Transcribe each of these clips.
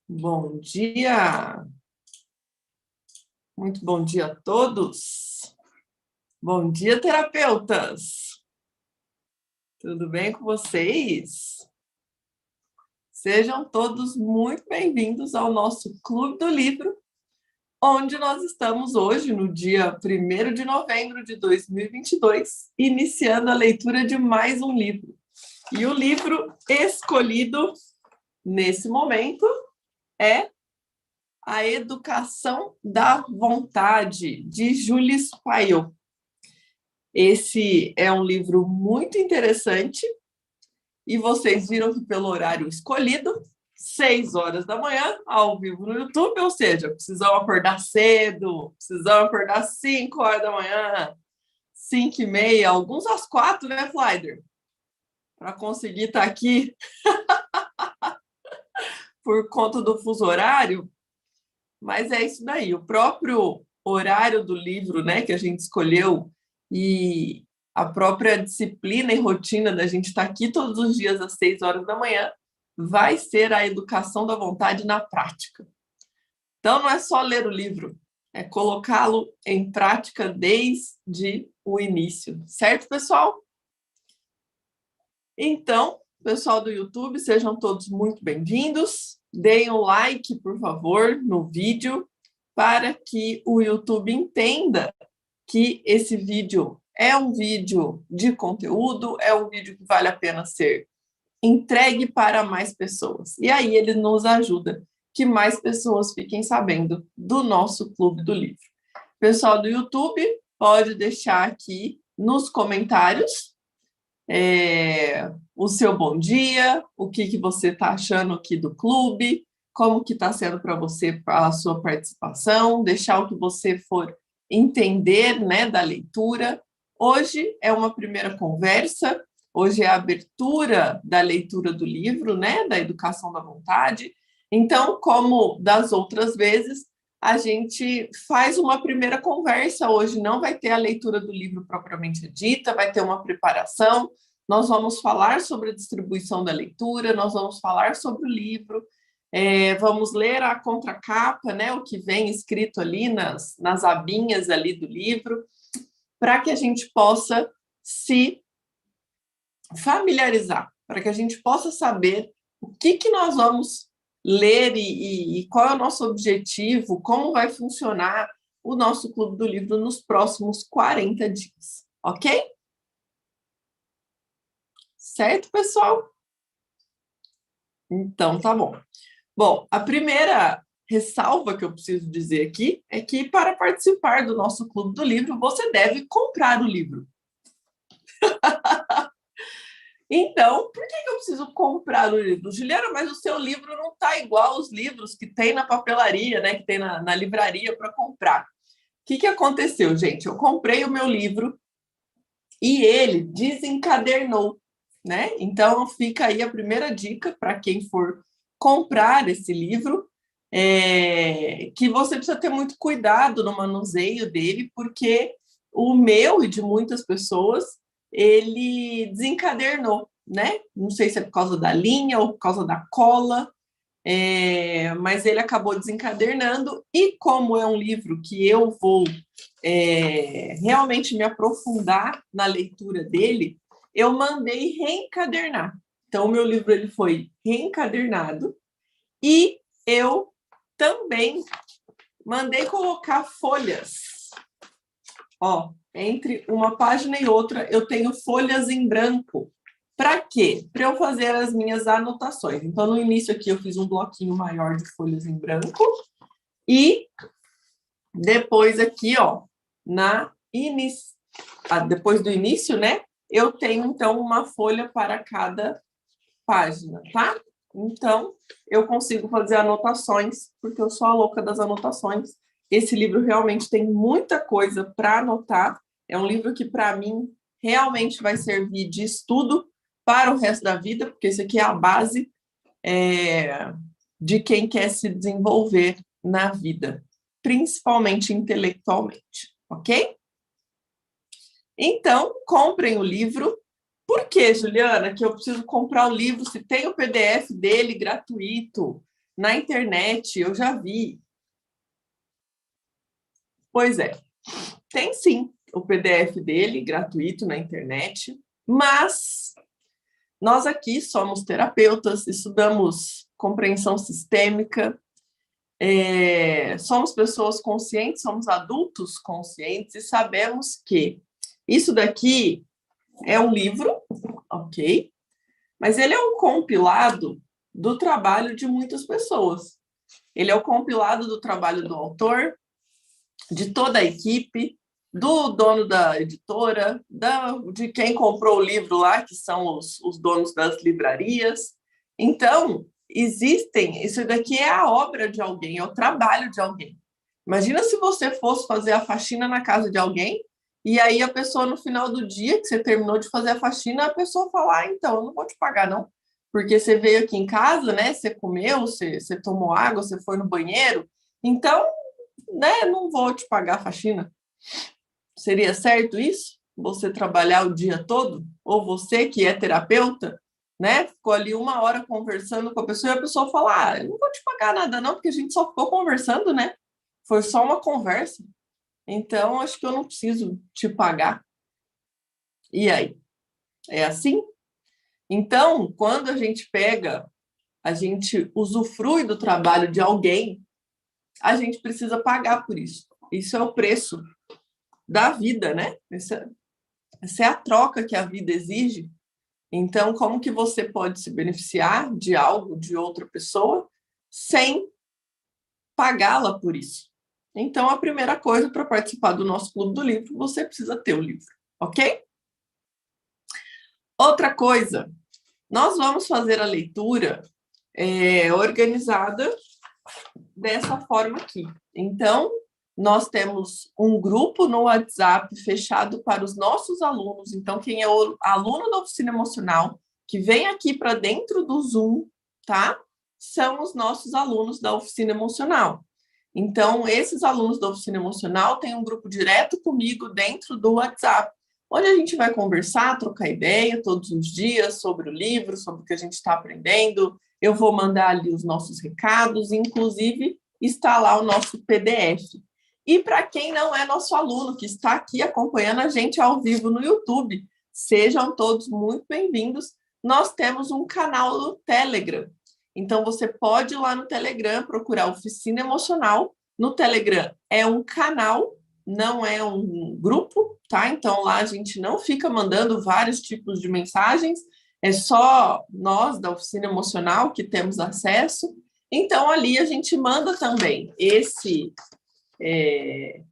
Bom dia! Muito bom dia a todos! Bom dia, terapeutas! Tudo bem com vocês? Sejam todos muito bem-vindos ao nosso Clube do Livro, onde nós estamos hoje, no dia 1º de novembro de 2022, iniciando a leitura de mais um livro. E o livro escolhido nesse momento é A Educação da Vontade, de Jules Fayot. Esse é um livro muito interessante e vocês viram que pelo horário escolhido, 6 horas da manhã, ao vivo no YouTube, ou seja, precisam acordar cedo, precisam acordar 5 horas da manhã, 5h30, alguns às 4, né, Flyder? Para conseguir estar aqui por conta do fuso horário. Mas é isso daí, o próprio horário do livro, né, que a gente escolheu e a própria disciplina e rotina da gente estar aqui todos os dias às 6 horas da manhã vai ser a educação da vontade na prática. Então, não é só ler o livro, é colocá-lo em prática desde o início. Certo, pessoal? Então, pessoal do YouTube, sejam todos muito bem-vindos. Deem um like, por favor, no vídeo, para que o YouTube entenda que esse vídeo é um vídeo de conteúdo, é um vídeo que vale a pena ser entregue para mais pessoas. E aí ele nos ajuda que mais pessoas fiquem sabendo do nosso Clube do Livro. Pessoal do YouTube, pode deixar aqui nos comentários o seu bom dia, o que você está achando aqui do clube, como que está sendo para você a sua participação, deixar o que você for entender, né, da leitura. Hoje é uma primeira conversa, hoje é a abertura da leitura do livro, né, da Educação da Vontade. Então, como das outras vezes, a gente faz uma primeira conversa. Hoje não vai ter a leitura do livro propriamente dita, vai ter uma preparação. Nós vamos falar sobre a distribuição da leitura, nós vamos falar sobre o livro, vamos ler a contracapa, né, o que vem escrito ali nas abinhas ali do livro, para que a gente possa se familiarizar, para que a gente possa saber o que nós vamos ler e qual é o nosso objetivo, como vai funcionar o nosso Clube do Livro nos próximos 40 dias, ok? Certo, pessoal? Então, tá bom. Bom, a primeira ressalva que eu preciso dizer aqui é que para participar do nosso Clube do Livro, você deve comprar o livro. Então, por que eu preciso comprar o livro? Juliana, mas o seu livro não está igual aos livros que tem na papelaria, né? Que tem na livraria para comprar. O que aconteceu, gente? Eu comprei o meu livro e ele desencadernou, né? Então, fica aí a primeira dica para quem for comprar esse livro, que você precisa ter muito cuidado no manuseio dele, porque o meu e de muitas pessoas, ele desencadernou, né? Não sei se é por causa da linha ou por causa da cola, mas ele acabou desencadernando, e como é um livro que eu vou realmente me aprofundar na leitura dele, eu mandei reencadernar. Então, o meu livro ele foi reencadernado e eu também mandei colocar folhas. Ó, entre uma página e outra, eu tenho folhas em branco. Para quê? Para eu fazer as minhas anotações. Então, no início aqui, eu fiz um bloquinho maior de folhas em branco. E depois aqui, ó, depois do início, né? Eu tenho, então, uma folha para cada página, tá? Então, eu consigo fazer anotações, porque eu sou a louca das anotações. Esse livro realmente tem muita coisa para anotar. É um livro que, para mim, realmente vai servir de estudo para o resto da vida, porque isso aqui é a base de quem quer se desenvolver na vida, principalmente intelectualmente, ok? Então, comprem o livro. Por que, Juliana, que eu preciso comprar o livro se tem o PDF dele gratuito? na internet, eu já vi. Pois é, tem sim o PDF dele, gratuito na internet, mas nós aqui somos terapeutas, estudamos compreensão sistêmica, somos pessoas conscientes, somos adultos conscientes e sabemos que isso daqui é um livro, ok? Mas ele é um compilado do trabalho de muitas pessoas. Ele é o compilado do trabalho do autor, de toda a equipe, do dono da editora, de quem comprou o livro lá, que são os donos das livrarias. Então, isso daqui é a obra de alguém, é o trabalho de alguém. Imagina se você fosse fazer a faxina na casa de alguém, e aí a pessoa, no final do dia, que você terminou de fazer a faxina, a pessoa fala, então, eu não vou te pagar, não, porque você veio aqui em casa, né, você comeu, você tomou água, você foi no banheiro, então, né, não vou te pagar a faxina. Seria certo isso? Você trabalhar o dia todo? Ou você, que é terapeuta, né, ficou ali 1 hora conversando com a pessoa e a pessoa fala, eu não vou te pagar nada não, porque a gente só ficou conversando, né? Foi só uma conversa. Então, acho que eu não preciso te pagar. E aí? É assim? Então, quando a gente usufrui do trabalho de alguém, a gente precisa pagar por isso. Isso é o preço da vida, né? Essa é a troca que a vida exige. Então, como que você pode se beneficiar de algo, de outra pessoa, sem pagá-la por isso? Então, a primeira coisa para participar do nosso Clube do Livro, você precisa ter o livro, ok? Outra coisa, nós vamos fazer a leitura organizada dessa forma aqui. Então, nós temos um grupo no WhatsApp fechado para os nossos alunos. Então, quem é o aluno da oficina emocional, que vem aqui para dentro do Zoom, tá? São os nossos alunos da oficina emocional. Então, esses alunos da oficina emocional têm um grupo direto comigo dentro do WhatsApp, onde a gente vai conversar, trocar ideia todos os dias sobre o livro, sobre o que a gente está aprendendo. Eu vou mandar ali os nossos recados, inclusive está lá o nosso PDF. E para quem não é nosso aluno, que está aqui acompanhando a gente ao vivo no YouTube, sejam todos muito bem-vindos. Nós temos um canal no Telegram. Então, você pode ir lá no Telegram procurar Oficina Emocional. No Telegram é um canal, não é um grupo, tá? Então, lá a gente não fica mandando vários tipos de mensagens, é só nós da Oficina Emocional que temos acesso. Então, ali a gente manda também esse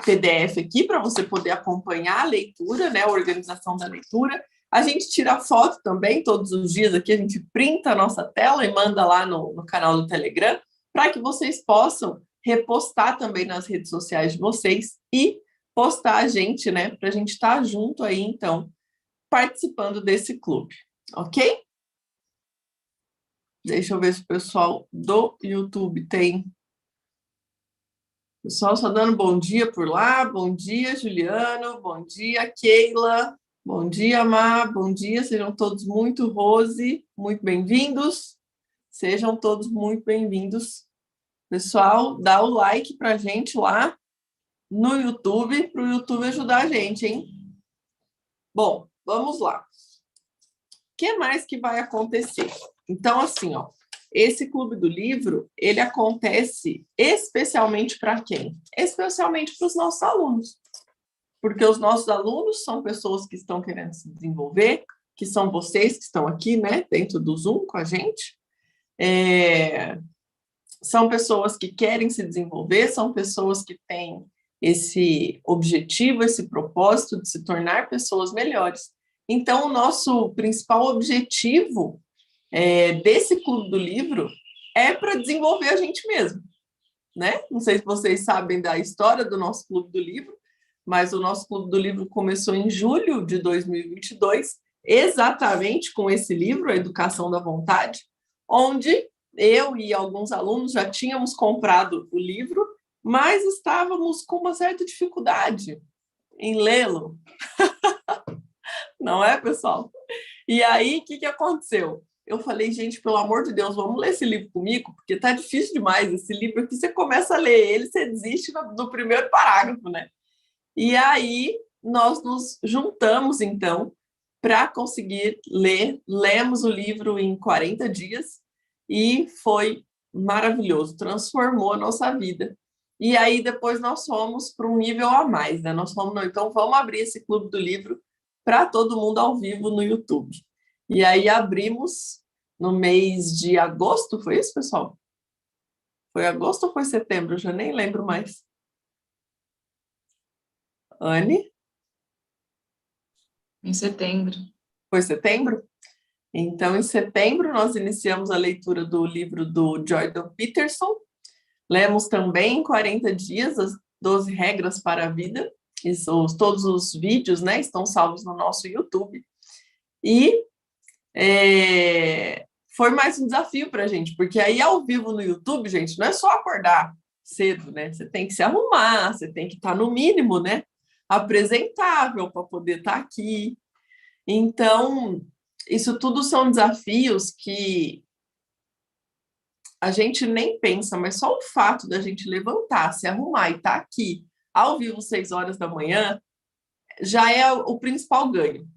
PDF aqui para você poder acompanhar a leitura, né, a organização da leitura. A gente tira foto também todos os dias aqui, a gente printa a nossa tela e manda lá no canal do Telegram para que vocês possam repostar também nas redes sociais de vocês e postar a gente, né, para a gente estar junto aí, então, participando desse clube, ok? Deixa eu ver se o pessoal do YouTube tem. Pessoal só dando bom dia por lá. Bom dia, Juliano. Bom dia, Keila. Bom dia, Má. Bom dia. Sejam todos muito muito bem-vindos. Sejam todos muito bem-vindos. Pessoal, dá o like para a gente lá no YouTube, para o YouTube ajudar a gente, hein? Bom, vamos lá. O que mais que vai acontecer? Então, assim, ó, esse Clube do Livro, ele acontece especialmente para quem? Especialmente para os nossos alunos. Porque os nossos alunos são pessoas que estão querendo se desenvolver, que são vocês que estão aqui, né, dentro do Zoom com a gente. São pessoas que querem se desenvolver, são pessoas que têm esse objetivo, esse propósito de se tornar pessoas melhores. Então, o nosso principal objetivo desse Clube do Livro é para desenvolver a gente mesmo, né? Não sei se vocês sabem da história do nosso Clube do Livro, mas o nosso Clube do Livro começou em julho de 2022, exatamente com esse livro, A Educação da Vontade, onde eu e alguns alunos já tínhamos comprado o livro, mas estávamos com uma certa dificuldade em lê-lo. Não é, pessoal? E aí, o que aconteceu? eu falei, gente, pelo amor de Deus, vamos ler esse livro comigo, porque tá difícil demais. Esse livro aqui, você começa a ler ele, você desiste no primeiro parágrafo, né? E aí nós nos juntamos, então, para conseguir ler. Lemos o livro em 40 dias e foi maravilhoso, transformou a nossa vida. E aí depois nós fomos para um nível a mais, né? Nós fomos, não, então vamos abrir esse clube do livro para todo mundo ao vivo no YouTube. E aí abrimos no mês de agosto, foi isso, pessoal? Foi agosto ou foi setembro? Eu já nem lembro mais. Anne? Em setembro. Foi setembro? Então, em setembro, nós iniciamos a leitura do livro do Jordan Peterson. Lemos também em 40 dias as 12 regras para a vida. Isso, todos os vídeos, né, estão salvos no nosso YouTube. E foi mais um desafio para a gente, porque aí ao vivo no YouTube, gente, não é só acordar cedo, né? Você tem que se arrumar, você tem que estar no mínimo, né, apresentável para poder estar aqui. Então, isso tudo são desafios que a gente nem pensa, mas só o fato da gente levantar, se arrumar e estar aqui ao vivo 6 horas da manhã já é o principal ganho.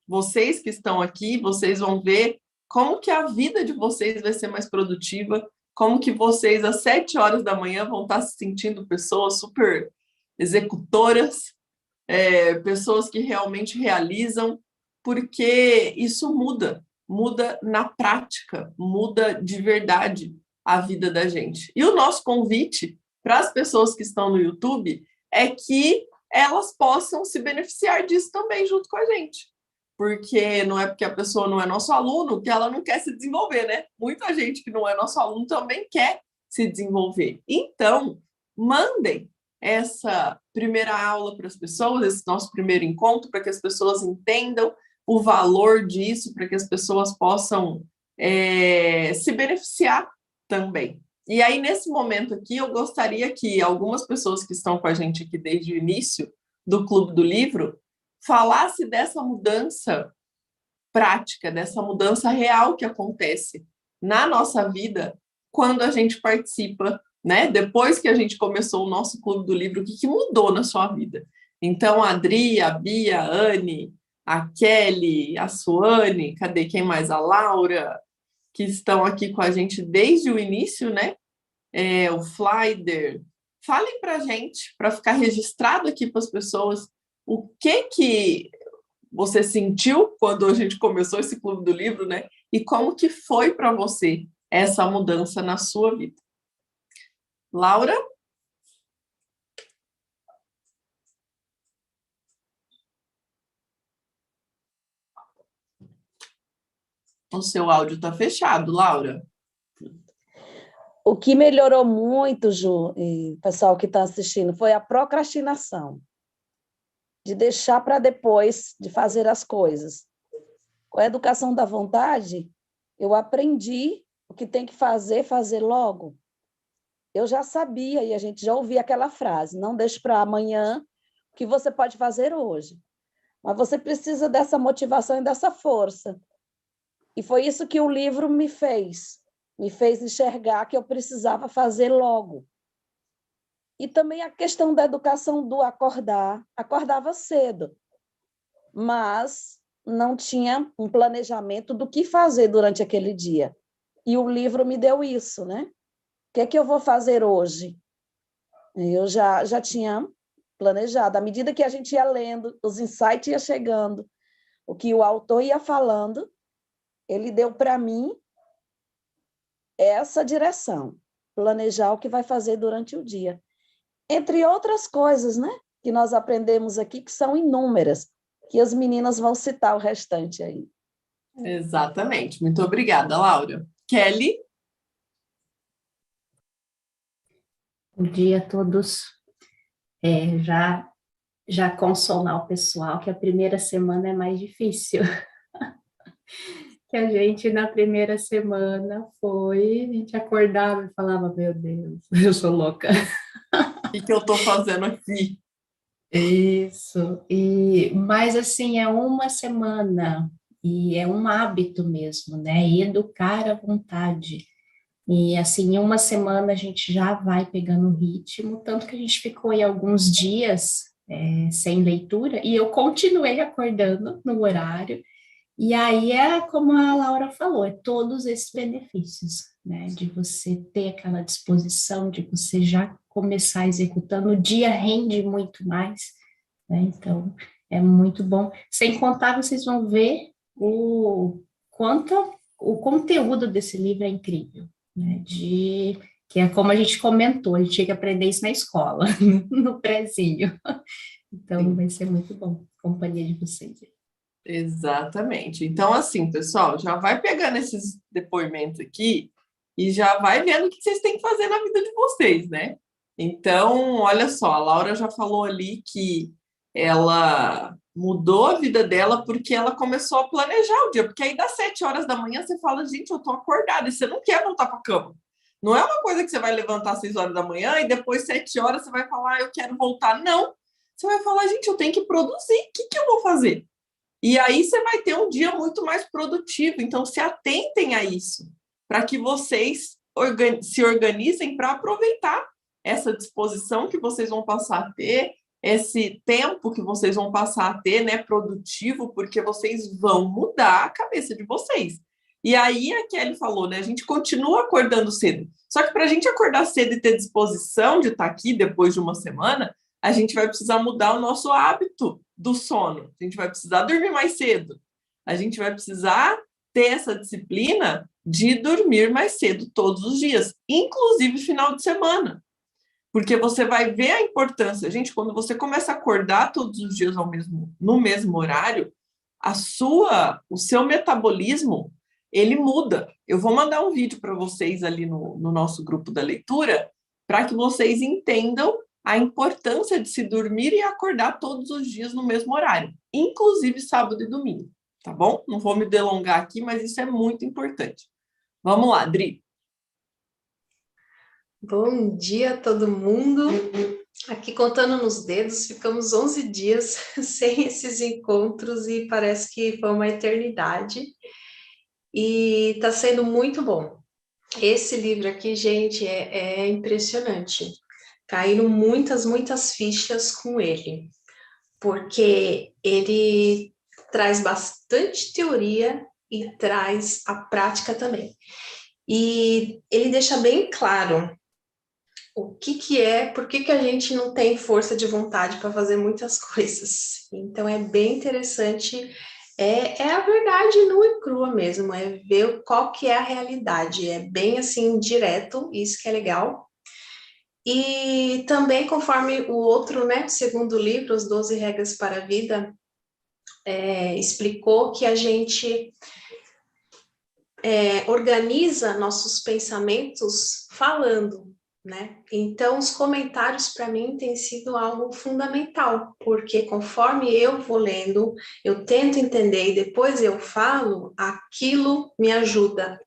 Vocês que estão aqui, vocês vão ver como que a vida de vocês vai ser mais produtiva, como que vocês às 7 horas da manhã vão estar se sentindo pessoas super executoras, pessoas que realmente realizam, porque isso muda na prática, muda de verdade a vida da gente. E o nosso convite para as pessoas que estão no YouTube é que elas possam se beneficiar disso também junto com a gente. Porque não é porque a pessoa não é nosso aluno que ela não quer se desenvolver, né? Muita gente que não é nosso aluno também quer se desenvolver. Então, mandem essa primeira aula para as pessoas, esse nosso primeiro encontro, para que as pessoas entendam o valor disso, para que as pessoas possam se beneficiar também. E aí, nesse momento aqui, eu gostaria que algumas pessoas que estão com a gente aqui desde o início do Clube do Livro falasse dessa mudança prática, dessa mudança real que acontece na nossa vida quando a gente participa, né? Depois que a gente começou o nosso Clube do Livro, o que mudou na sua vida? Então, a Adri, a Bia, a Anne, a Kelly, a Suane, cadê quem mais? A Laura, que estão aqui com a gente desde o início, né? O Flyder. Falem para a gente, para ficar registrado aqui para as pessoas, o que você sentiu quando a gente começou esse Clube do Livro, né? E como que foi para você essa mudança na sua vida? Laura? O seu áudio está fechado, Laura. O que melhorou muito, Ju, e pessoal que está assistindo, foi a procrastinação, de deixar para depois de fazer as coisas. Com a educação da vontade, eu aprendi o que tem que fazer, fazer logo. Eu já sabia, e a gente já ouvia aquela frase, não deixe para amanhã o que você pode fazer hoje. Mas você precisa dessa motivação e dessa força. E foi isso que o livro me fez enxergar que eu precisava fazer logo. E também a questão da educação do acordar. Acordava cedo, mas não tinha um planejamento do que fazer durante aquele dia. E o livro me deu isso, né? O que é que eu vou fazer hoje? Eu já tinha planejado. À medida que a gente ia lendo, os insights iam chegando, o que o autor ia falando, ele deu para mim essa direção, planejar o que vai fazer durante o dia. Entre outras coisas, né, que nós aprendemos aqui, que são inúmeras, que as meninas vão citar o restante aí. Exatamente. Muito obrigada, Laura. Kelly? Bom dia a todos. Já consolar o pessoal que a primeira semana é mais difícil. Que a gente, na primeira semana, a gente acordava e falava, meu Deus, eu sou louca. O que eu estou fazendo aqui? Isso, mas assim, é uma semana, E é um hábito mesmo, né? Educar a vontade. E assim, em uma semana a gente já vai pegando o ritmo, tanto que a gente ficou aí alguns dias sem leitura, e eu continuei acordando no horário. E aí é como a Laura falou, é todos esses benefícios, né? De você ter aquela disposição, de você já começar executando, o dia rende muito mais, né? Então, é muito bom. Sem contar, vocês vão ver quanto o conteúdo desse livro é incrível, né? Que é como a gente comentou, a gente tinha que aprender isso na escola, no prezinho. Então, Sim. vai ser muito bom a companhia de vocês. Exatamente. Então, assim, pessoal, já vai pegando esses depoimentos aqui e já vai vendo o que vocês têm que fazer na vida de vocês, né? Então, olha só, a Laura já falou ali que ela mudou a vida dela porque ela começou a planejar o dia, porque aí das 7 horas da manhã você fala, gente, eu tô acordada, e você não quer voltar para a cama. Não é uma coisa que você vai levantar às 6 horas da manhã e depois 7 horas você vai falar, eu quero voltar. Não. Você vai falar, gente, eu tenho que produzir, o que eu vou fazer? E aí você vai ter um dia muito mais produtivo. Então, se atentem a isso, para que vocês se organizem para aproveitar essa disposição que vocês vão passar a ter, esse tempo que vocês vão passar a ter, né, produtivo, porque vocês vão mudar a cabeça de vocês. E aí a Kelly falou, né, a gente continua acordando cedo. Só que para a gente acordar cedo e ter disposição de estar aqui depois de uma semana, a gente vai precisar mudar o nosso hábito do sono. A gente vai precisar dormir mais cedo. A gente vai precisar ter essa disciplina de dormir mais cedo todos os dias, inclusive final de semana. Porque você vai ver a importância. Gente, quando você começa a acordar todos os dias no mesmo horário, o seu metabolismo, ele muda. Eu vou mandar um vídeo para vocês ali no nosso grupo da leitura, para que vocês entendam a importância de se dormir e acordar todos os dias no mesmo horário, inclusive sábado e domingo, tá bom? Não vou me delongar aqui, mas isso é muito importante. Vamos lá, Dri. Bom dia a todo mundo. Aqui contando nos dedos, ficamos 11 dias sem esses encontros e parece que foi uma eternidade. E está sendo muito bom. Esse livro aqui, gente, é impressionante. Caíram muitas fichas com ele, porque ele traz bastante teoria e traz a prática também. E ele deixa bem claro o que é, por que a gente não tem força de vontade para fazer muitas coisas. Então, é bem interessante, é a verdade nua e crua mesmo, é ver qual que é a realidade, é bem assim, direto, isso que é legal. E também, conforme o outro, né, segundo livro, Os 12 Regras para a Vida, explicou que a gente organiza nossos pensamentos falando, né? Então, os comentários para mim têm sido algo fundamental, porque conforme eu vou lendo, eu tento entender e depois eu falo, aquilo me ajuda.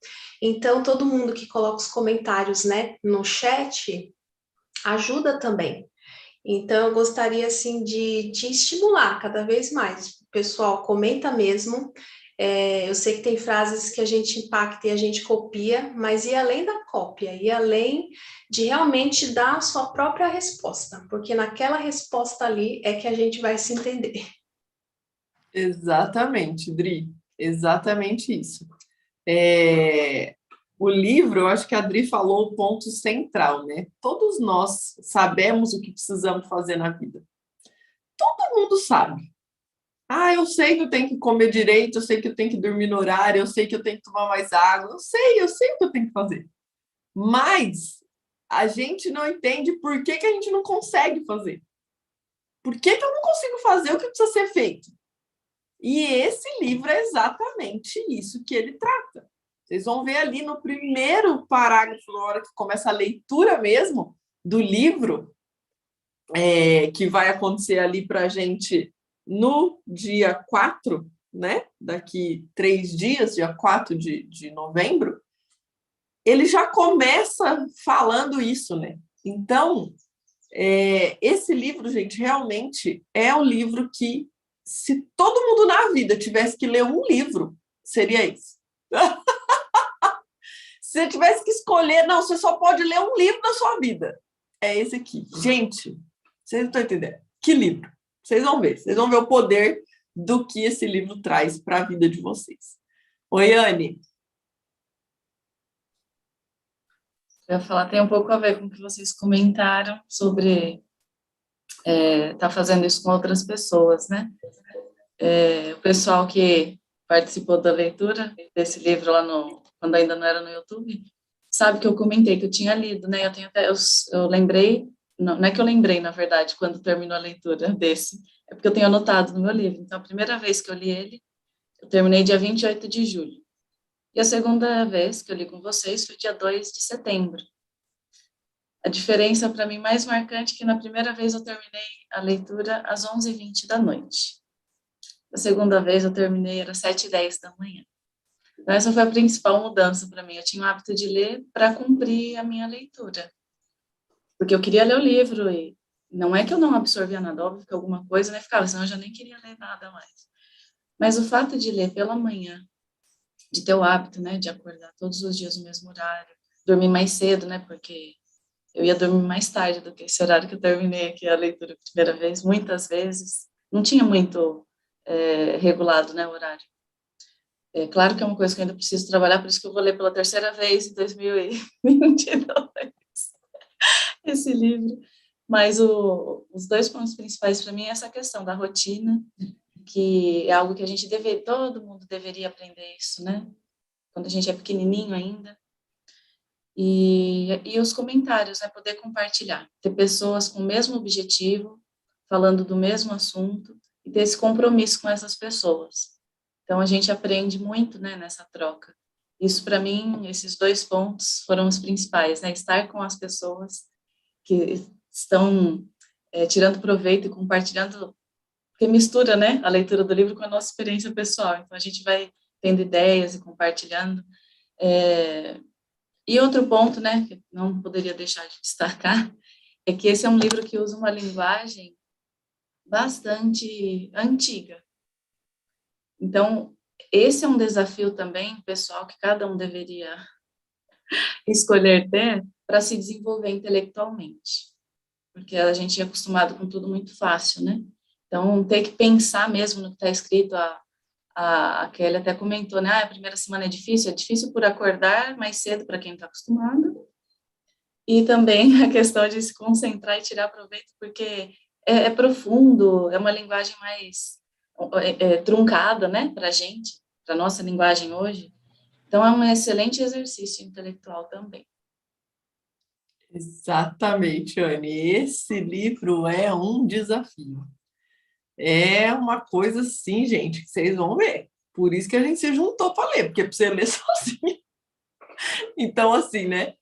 Então, todo mundo que coloca os comentários, né, no chat, ajuda também. Então, eu gostaria, assim, de estimular cada vez mais. Pessoal, comenta mesmo. Eu sei que tem frases que a gente impacta e a gente copia, mas e além da cópia, e além de realmente dar a sua própria resposta, porque naquela resposta ali é que a gente vai se entender. Exatamente, Dri. Exatamente isso. O livro, eu acho que a Dri falou o ponto central, né? Todos nós sabemos o que precisamos fazer na vida. Todo mundo sabe. Ah, eu sei que eu tenho que comer direito, eu sei que eu tenho que dormir no horário, eu sei que eu tenho que tomar mais água, eu sei o que eu tenho que fazer. Mas a gente não entende por que a gente não consegue fazer. Por que eu não consigo fazer o que precisa ser feito? E esse livro é exatamente isso que ele trata. Vocês vão ver ali no primeiro parágrafo, na hora que começa a leitura mesmo do livro, que vai acontecer ali para a gente no dia 4, né? Daqui 3 dias, dia 4 de novembro, ele já começa falando isso, né? Então, esse livro, gente, realmente é um livro que, se todo mundo na vida tivesse que ler um livro, seria esse. Se você tivesse que escolher, não, você só pode ler um livro na sua vida. É esse aqui. Gente, vocês não estão entendendo. Que livro? Vocês vão ver o poder do que esse livro traz para a vida de vocês. Oi, Anne. Eu ia falar, tem um pouco a ver com o que vocês comentaram sobre tá fazendo isso com outras pessoas, né? O pessoal que participou da leitura desse livro lá quando ainda não era no YouTube, sabe que eu comentei que eu tinha lido, né? Eu lembrei, não é que eu lembrei, na verdade, quando terminou a leitura desse, é porque eu tenho anotado no meu livro. Então, a primeira vez que eu li ele, eu terminei dia 28 de julho. E a segunda vez que eu li com vocês foi dia 2 de setembro. A diferença para mim mais marcante é que na primeira vez eu terminei a leitura às 11h20 da noite. A segunda vez eu terminei, era 7h10 da manhã. Então, essa foi a principal mudança para mim. Eu tinha o hábito de ler para cumprir a minha leitura. Porque eu queria ler o livro e não é que eu não absorvia nada, óbvio que alguma coisa, né, ficava, senão eu já nem queria ler nada mais. Mas o fato de ler pela manhã, de ter o hábito, né, de acordar todos os dias no mesmo horário, dormir mais cedo, né, porque eu ia dormir mais tarde do que esse horário que eu terminei aqui a leitura a primeira vez, muitas vezes. Não tinha muito regulado, né, o horário. É claro que é uma coisa que eu ainda preciso trabalhar, por isso que eu vou ler pela terceira vez em 2022 esse livro. Mas os dois pontos principais para mim é essa questão da rotina, que é algo que todo mundo deveria aprender isso, né? Quando a gente é pequenininho ainda. E os comentários, né? Poder compartilhar. Ter pessoas com o mesmo objetivo, falando do mesmo assunto, e ter esse compromisso com essas pessoas. Então, a gente aprende muito, né, nessa troca. Isso, para mim, esses dois pontos foram os principais, né? Estar com as pessoas que estão tirando proveito e compartilhando, porque mistura, né, a leitura do livro com a nossa experiência pessoal. Então, a gente vai tendo ideias e compartilhando. E outro ponto, né, que não poderia deixar de destacar, é que esse é um livro que usa uma linguagem bastante antiga. Então, esse é um desafio também, pessoal, que cada um deveria escolher ter para se desenvolver intelectualmente. Porque a gente é acostumado com tudo muito fácil, né? Então, ter que pensar mesmo no que está escrito, a Kelly até comentou, né? A primeira semana é difícil por acordar mais cedo para quem está acostumado. E também a questão de se concentrar e tirar proveito, porque é profundo, é uma linguagem mais truncada, né, para a gente, para a nossa linguagem hoje. Então, é um excelente exercício intelectual também. Exatamente, Anne. Esse livro é um desafio. É uma coisa assim, gente, que vocês vão ver. Por isso que a gente se juntou para ler, porque é para você ler sozinho. Então, assim, né?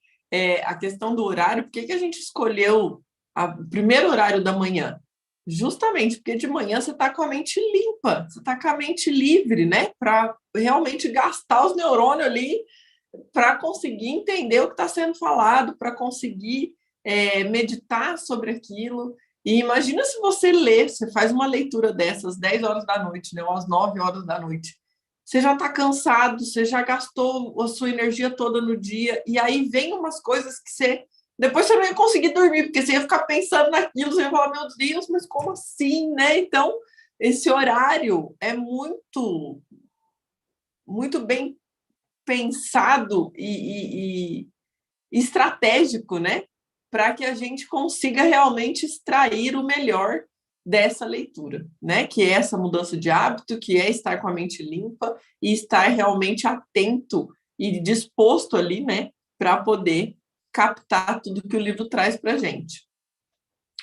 A questão do horário, por que a gente escolheu o primeiro horário da manhã? Justamente porque de manhã você está com a mente limpa, você está com a mente livre, né? Para realmente gastar os neurônios ali, para conseguir entender o que está sendo falado, para conseguir meditar sobre aquilo. E imagina se você lê, você faz uma leitura dessas 10 horas da noite, né? Ou às 9 horas da noite. Você já está cansado, você já gastou a sua energia toda no dia, e aí vem umas coisas que depois você não ia conseguir dormir, porque você ia ficar pensando naquilo, você ia falar, meu Deus, mas como assim, né? Então, esse horário é muito, muito bem pensado e estratégico, né? Para que a gente consiga realmente extrair o melhor dessa leitura, né? Que é essa mudança de hábito, que é estar com a mente limpa e estar realmente atento e disposto ali, né? Para poder captar tudo que o livro traz para a gente.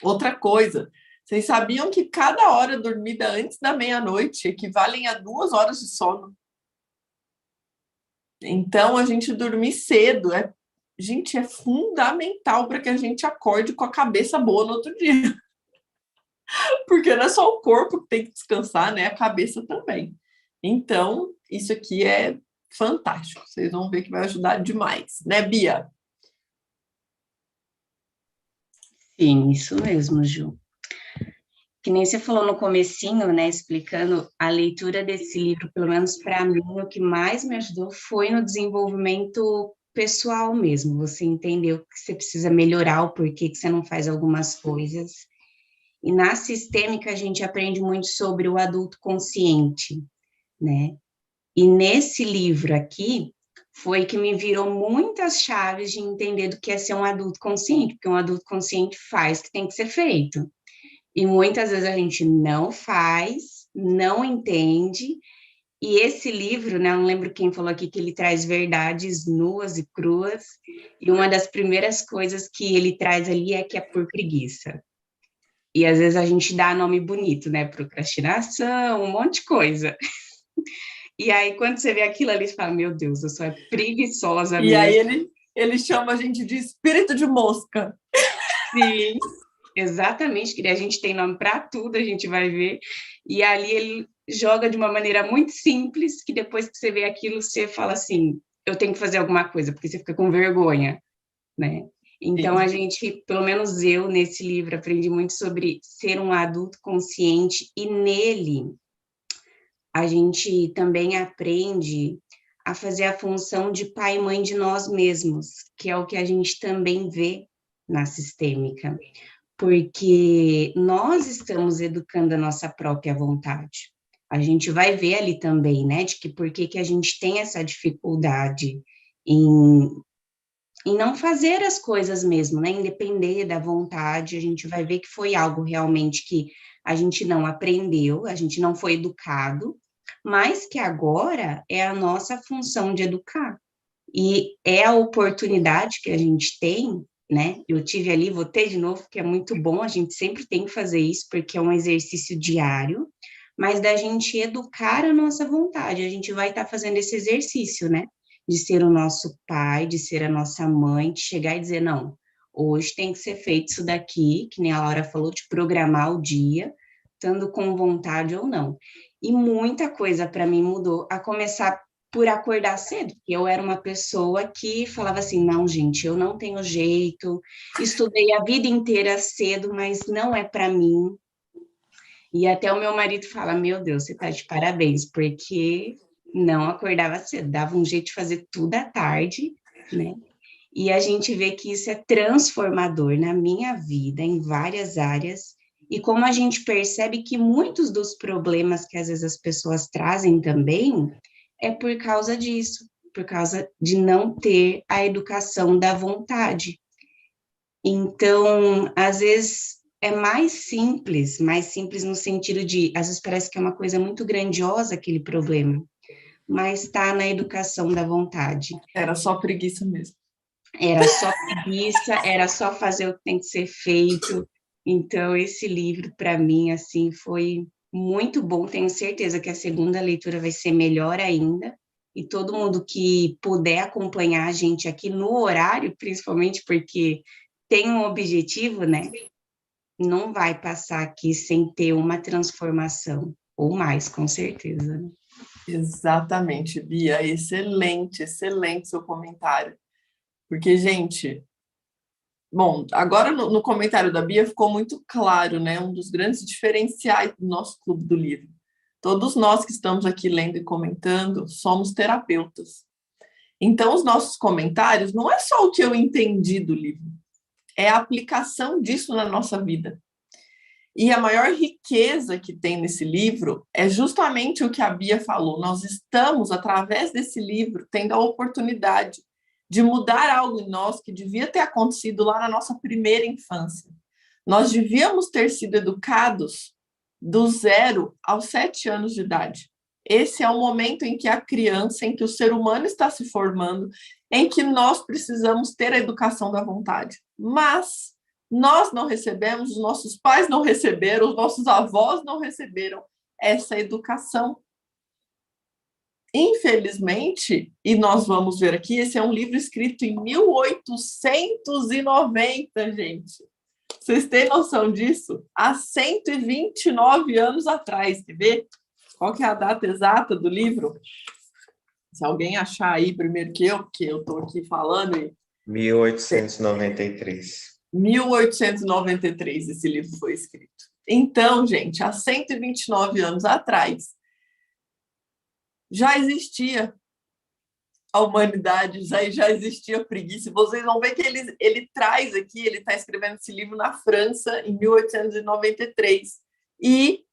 Outra coisa, vocês sabiam que cada hora dormida antes da meia-noite equivalem a 2 horas de sono? Então, a gente dormir cedo gente, é fundamental para que a gente acorde com a cabeça boa no outro dia. Porque não é só o corpo que tem que descansar, né? A cabeça também. Então, isso aqui é fantástico. Vocês vão ver que vai ajudar demais, né, Bia? Sim, isso mesmo, Ju. que nem você falou no comecinho, né, explicando a leitura desse livro, pelo menos para mim, o que mais me ajudou foi no desenvolvimento pessoal mesmo, você entendeu que você precisa melhorar, o porquê que você não faz algumas coisas. E na sistêmica a gente aprende muito sobre o adulto consciente, né? E nesse livro aqui, foi que me virou muitas chaves de entender do que é ser um adulto consciente, porque um adulto consciente faz o que tem que ser feito. E muitas vezes a gente não faz, não entende, e esse livro, né, eu não lembro quem falou aqui que ele traz verdades nuas e cruas, e uma das primeiras coisas que ele traz ali é que é por preguiça. E às vezes a gente dá nome bonito, né, procrastinação, um monte de coisa. E aí, quando você vê aquilo ali, você fala, meu Deus, eu sou preguiçosa E mesmo. aí ele chama a gente de espírito de mosca. Sim, exatamente, que a gente tem nome para tudo, a gente vai ver. E ali ele joga de uma maneira muito simples, que depois que você vê aquilo, você fala assim, eu tenho que fazer alguma coisa, porque você fica com vergonha, né? Então, a gente, pelo menos eu, nesse livro, aprendi muito sobre ser um adulto consciente, e nele a gente também aprende a fazer a função de pai e mãe de nós mesmos, que é o que a gente também vê na sistêmica, porque nós estamos educando a nossa própria vontade. A gente vai ver ali também, né, de que por que a gente tem essa dificuldade em não fazer as coisas mesmo, né, em depender da vontade. A gente vai ver que foi algo realmente que a gente não aprendeu, a gente não foi educado, mas que agora é a nossa função de educar. E é a oportunidade que a gente tem, né? Eu tive ali, vou ter de novo, que é muito bom, a gente sempre tem que fazer isso, porque é um exercício diário, mas da gente educar a nossa vontade, a gente vai estar fazendo esse exercício, né? De ser o nosso pai, de ser a nossa mãe, de chegar e dizer, não, hoje tem que ser feito isso daqui, que nem a Laura falou, de programar o dia, estando com vontade ou não. E muita coisa para mim mudou, a começar por acordar cedo, porque eu era uma pessoa que falava assim, não, gente, eu não tenho jeito, estudei a vida inteira cedo, mas não é para mim. E até o meu marido fala, meu Deus, você está de parabéns, porque não acordava cedo, dava um jeito de fazer tudo à tarde, né? E a gente vê que isso é transformador na minha vida, em várias áreas, e como a gente percebe que muitos dos problemas que às vezes as pessoas trazem também é por causa disso, por causa de não ter a educação da vontade. Então, às vezes é mais simples no sentido de, às vezes parece que é uma coisa muito grandiosa aquele problema, mas está na educação da vontade. Era só preguiça mesmo. Era só preguiça, era só fazer o que tem que ser feito. Então, esse livro, para mim, assim, foi muito bom. Tenho certeza que a segunda leitura vai ser melhor ainda. E todo mundo que puder acompanhar a gente aqui no horário, principalmente porque tem um objetivo, né? Não vai passar aqui sem ter uma transformação, ou mais, com certeza. Exatamente, Bia. Excelente, excelente seu comentário. Porque, gente, bom, agora no comentário da Bia ficou muito claro, né? Um dos grandes diferenciais do nosso Clube do Livro. Todos nós que estamos aqui lendo e comentando somos terapeutas. Então, os nossos comentários não é só o que eu entendi do livro, é a aplicação disso na nossa vida. E a maior riqueza que tem nesse livro é justamente o que a Bia falou. Nós estamos, através desse livro, tendo a oportunidade de mudar algo em nós que devia ter acontecido lá na nossa primeira infância. Nós devíamos ter sido educados do 0 aos 7 anos de idade. Esse é o momento em que a criança, em que o ser humano está se formando, em que nós precisamos ter a educação da vontade. Mas nós não recebemos, os nossos pais não receberam, os nossos avós não receberam essa educação. Infelizmente, e nós vamos ver aqui, esse é um livro escrito em 1890, gente. Vocês têm noção disso? Há 129 anos atrás, quer ver? Qual que é a data exata do livro? Se alguém achar aí primeiro que eu, porque eu estou aqui falando. 1893. 1893 esse livro foi escrito. Então, gente, há 129 anos atrás, já existia a humanidade, já existia a preguiça. Vocês vão ver que ele traz aqui, ele está escrevendo esse livro na França, em 1893. E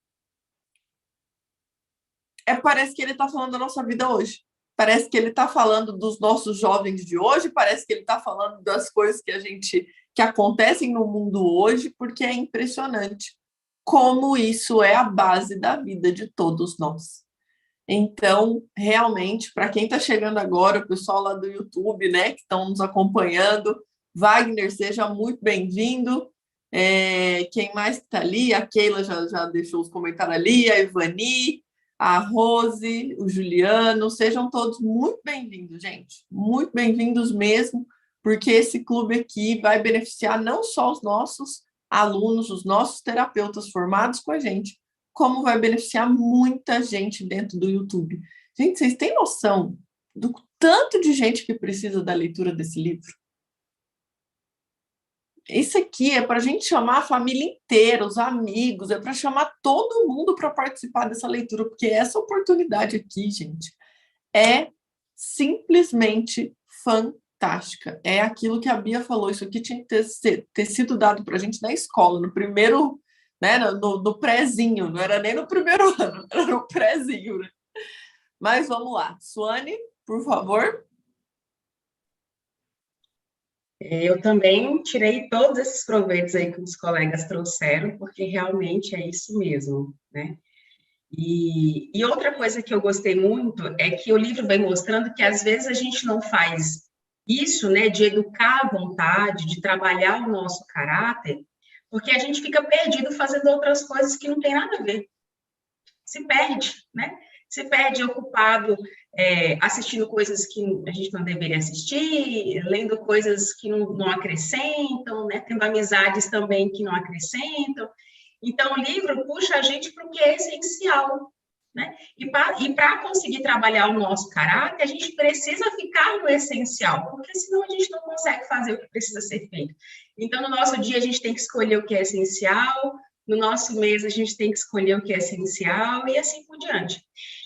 parece que ele está falando da nossa vida hoje. Parece que ele está falando dos nossos jovens de hoje, parece que ele está falando das coisas que acontecem no mundo hoje, porque é impressionante como isso é a base da vida de todos nós. Então, realmente, para quem está chegando agora, o pessoal lá do YouTube, né, que estão nos acompanhando, Wagner, seja muito bem-vindo. Quem mais está ali? A Keila já deixou os comentários ali, a Ivani, a Rose, o Juliano, sejam todos muito bem-vindos, gente, muito bem-vindos mesmo, porque esse clube aqui vai beneficiar não só os nossos alunos, os nossos terapeutas formados com a gente, como vai beneficiar muita gente dentro do YouTube. Gente, vocês têm noção do tanto de gente que precisa da leitura desse livro? Isso aqui é para a gente chamar a família inteira, os amigos, é para chamar todo mundo para participar dessa leitura, porque essa oportunidade aqui, gente, é simplesmente fantástica. É aquilo que a Bia falou, isso aqui tinha que ter sido dado para a gente na escola, no primeiro, né, no prézinho, não era nem no primeiro ano, era no prézinho, né? Mas vamos lá, Suane, por favor. Eu também tirei todos esses proveitos aí que os colegas trouxeram, porque realmente é isso mesmo, né? E outra coisa que eu gostei muito é que o livro vem mostrando que às vezes a gente não faz isso, né, de educar a vontade, de trabalhar o nosso caráter, porque a gente fica perdido fazendo outras coisas que não tem nada a ver. Se perde, né? Se perde ocupado assistindo coisas que a gente não deveria assistir, lendo coisas que não acrescentam, né? Tendo amizades também que não acrescentam. Então, o livro puxa a gente para o que é essencial, né? E para conseguir trabalhar o nosso caráter, a gente precisa ficar no essencial, porque senão a gente não consegue fazer o que precisa ser feito. Então, no nosso dia, a gente tem que escolher o que é essencial, no nosso mês, a gente tem que escolher o que é essencial e assim por diante.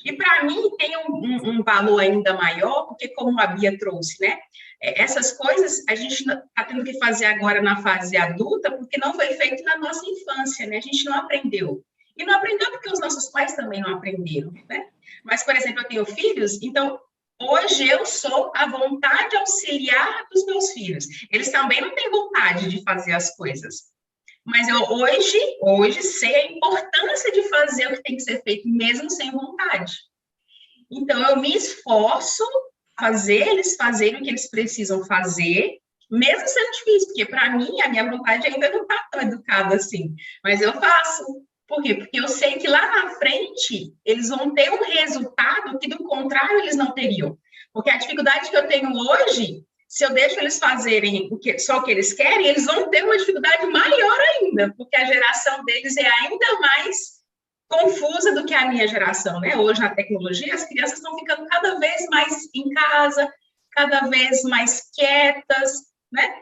E, para mim, tem um valor ainda maior, porque, como a Bia trouxe, né? Essas coisas a gente está tendo que fazer agora na fase adulta, porque não foi feito na nossa infância, né? A gente não aprendeu. E não aprendeu porque os nossos pais também não aprenderam, né? Mas, por exemplo, eu tenho filhos, então, hoje eu sou a vontade auxiliar dos meus filhos. Eles também não têm vontade de fazer as coisas. Mas eu hoje sei a importância de fazer o que tem que ser feito, mesmo sem vontade. Então, eu me esforço a fazer eles fazerem o que eles precisam fazer, mesmo sendo difícil, porque, para mim, a minha vontade ainda não está tão educada assim. Mas eu faço. Por quê? Porque eu sei que lá na frente, eles vão ter um resultado que, do contrário, eles não teriam. Porque a dificuldade que eu tenho hoje, se eu deixo eles fazerem só o que eles querem, eles vão ter uma dificuldade maior ainda, porque a geração deles é ainda mais confusa do que a minha geração, né? Hoje, na tecnologia, as crianças estão ficando cada vez mais em casa, cada vez mais quietas, né?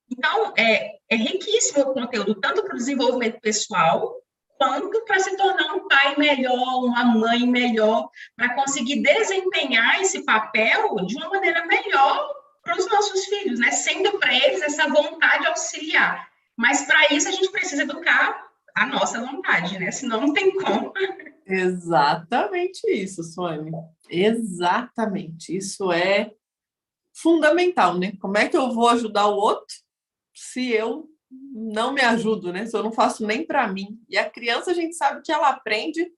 Então, é riquíssimo o conteúdo, tanto para o desenvolvimento pessoal, quanto para se tornar um pai melhor, uma mãe melhor, para conseguir desempenhar esse papel de uma maneira melhor para os nossos filhos, né? Sendo para eles essa vontade auxiliar. Mas, para isso, a gente precisa educar a nossa vontade, né? Senão não tem como. Exatamente isso, Suane. Exatamente. Isso é fundamental, né? Como é que eu vou ajudar o outro se eu não me ajudo, né? Se eu não faço nem para mim. E a criança, a gente sabe que ela aprende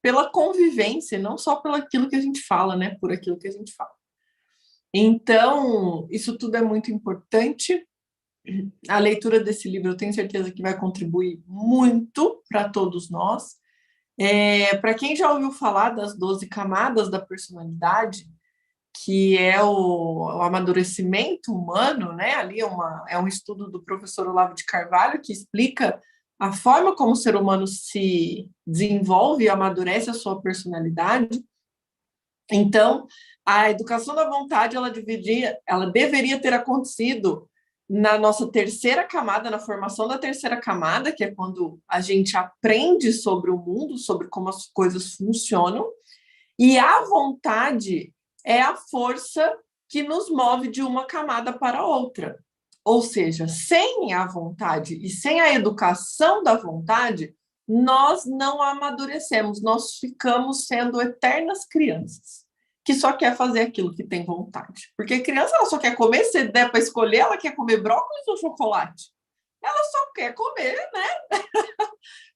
pela convivência, não só pelo aquilo que a gente fala, né? Por aquilo que a gente fala. Então, isso tudo é muito importante. A leitura desse livro, eu tenho certeza que vai contribuir muito para todos nós. Para quem já ouviu falar das 12 camadas da personalidade, que é o amadurecimento humano, né? Ali é um estudo do professor Olavo de Carvalho, que explica a forma como o ser humano se desenvolve e amadurece a sua personalidade. Então, a educação da vontade, ela deveria ter acontecido na nossa terceira camada, na formação da terceira camada, que é quando a gente aprende sobre o mundo, sobre como as coisas funcionam, e a vontade é a força que nos move de uma camada para outra. Ou seja, sem a vontade e sem a educação da vontade, nós não amadurecemos, nós ficamos sendo eternas crianças, que só quer fazer aquilo que tem vontade. Porque criança, ela só quer comer, se der para escolher, ela quer comer brócolis ou chocolate. Ela só quer comer, né?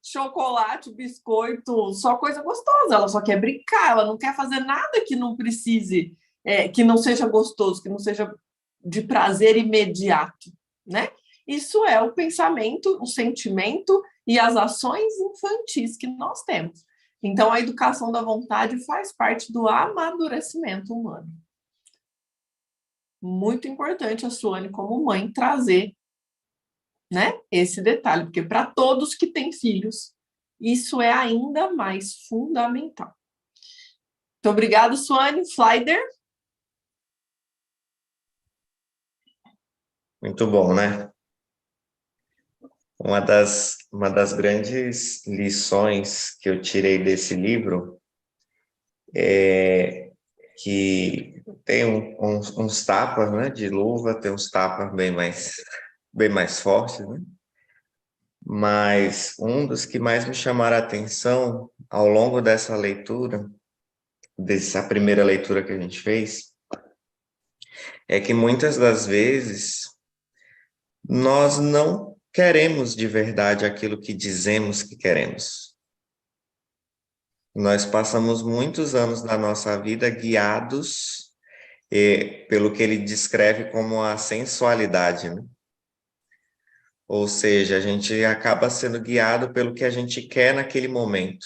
Chocolate, biscoito, só coisa gostosa. Ela só quer brincar, ela não quer fazer nada que não precise, que não seja gostoso, que não seja de prazer imediato, né? Isso é o pensamento, o sentimento e as ações infantis que nós temos. Então, a educação da vontade faz parte do amadurecimento humano. Muito importante a Suane, como mãe, trazer, né, esse detalhe, porque para todos que têm filhos, isso é ainda mais fundamental. Muito obrigada, Suane. Flyder? Muito bom, né? Uma das grandes lições que eu tirei desse livro é que tem uns tapas, né, de luva, tem uns tapas bem mais fortes, né? Mas um dos que mais me chamaram a atenção ao longo dessa leitura, dessa primeira leitura que a gente fez, é que muitas das vezes nós não queremos de verdade aquilo que dizemos que queremos. Nós passamos muitos anos da nossa vida guiados pelo que ele descreve como a sensualidade, né? Ou seja, a gente acaba sendo guiado pelo que a gente quer naquele momento,